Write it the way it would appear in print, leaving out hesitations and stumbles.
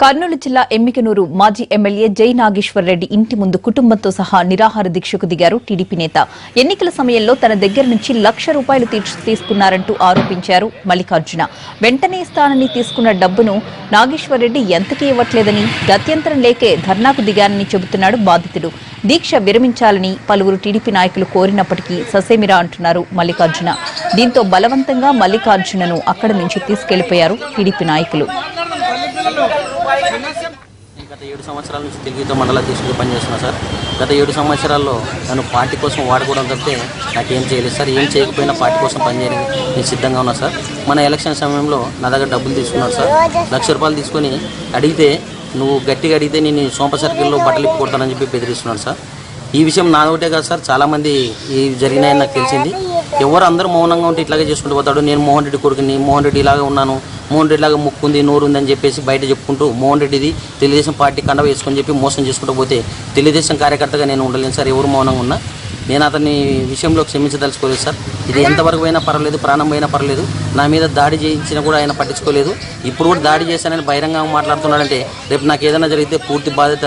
కర్నూలు జిల్లా ఎమ్మికనూరు మాజీ ఎమ్మెల్యే జై నాగేశ్వర్ రెడ్డి ఇంటి ముందు కుటుంబంతో సహా నిరాహార దీక్షకు దిగారు టీడీపీ నేత. ఎన్నికల సమయంలో తన దగ్గర నుంచి ₹1,00,000 తీసుకున్నారంటూ ఆరోపించారు మల్లికార్జున. వెంటనే ఇస్తానని తీసుకున్న డబ్బును నాగేశ్వర్ రెడ్డి ఎంతకీ ఇవ్వట్లేదని, గత్యంతరం లేకే ధర్నాకు దిగానని చెబుతున్నాడు బాధితుడు. దీక్ష విరమించాలని పలువురు టీడీపీ నాయకులు కోరినప్పటికీ ససేమిరా అంటున్నారు మల్లికార్జున. దీంతో బలవంతంగా మల్లికార్జునను అక్కడి నుంచి తీసుకెళ్లిపోయారు టీడీపీ నాయకులు. గత 7 సంవత్సరాల నుంచి తెలుగుతో మండల అధ్యక్షుడిగా పనిచేస్తున్నా సార్. గత 7 సంవత్సరాల్లో నన్ను పార్టీ కోసం వాడుకోవడం తప్పితే నాకేం చేయలేదు సార్. ఏం చేయకపోయినా పార్టీ కోసం పనిచేయడానికి నేను సిద్ధంగా ఉన్నా సార్. మన ఎలక్షన్ సమయంలో నా దగ్గర డబ్బులు తీసుకున్నాడు సార్. ₹1,00,000 తీసుకొని అడిగితే, నువ్వు గట్టిగా అడిగితే నేను సోంప సర్కిల్లో బట్టలు ఇప్పి కొడతానని చెప్పి బెదిరిస్తున్నాడు సార్. ఈ విషయం నాదొకటే కాదు సార్, చాలామంది ఈ జరిగినాయని నాకు తెలిసింది. ఎవరు అందరూ మౌనంగా ఉంటే ఇట్లాగే చేసుకుంటూ పోతాడు. నేను మోహన్ రెడ్డి కొడుకుని, మోహన్ రెడ్డి ఇలాగే ఉన్నాను, మోహన్ రెడ్డి లాగా ముక్కుంది నోరు ఉందని చెప్పేసి బయట చెప్పుకుంటూ మోహన్ రెడ్డిది తెలుగుదేశం పార్టీ కండ వేసుకొని చెప్పి మోసం చేసుకుంటూ పోతే తెలుగుదేశం కార్యకర్తగా నేను ఉండలేను సార్. ఎవరు మౌనంగా ఉన్నా నేను అతని విషయంలో క్షమించదలుచుకోలేదు సార్. ఇది ఎంతవరకు అయినా పర్వాలేదు, ప్రాణం అయినా పర్వాలేదు. నా మీద దాడి చేయించినా కూడా ఆయన పట్టించుకోలేదు. ఇప్పుడు కూడా దాడి చేశానని బహిరంగంగా మాట్లాడుతున్నాడంటే రేపు నాకు ఏదైనా జరిగితే పూర్తి బాధ్యత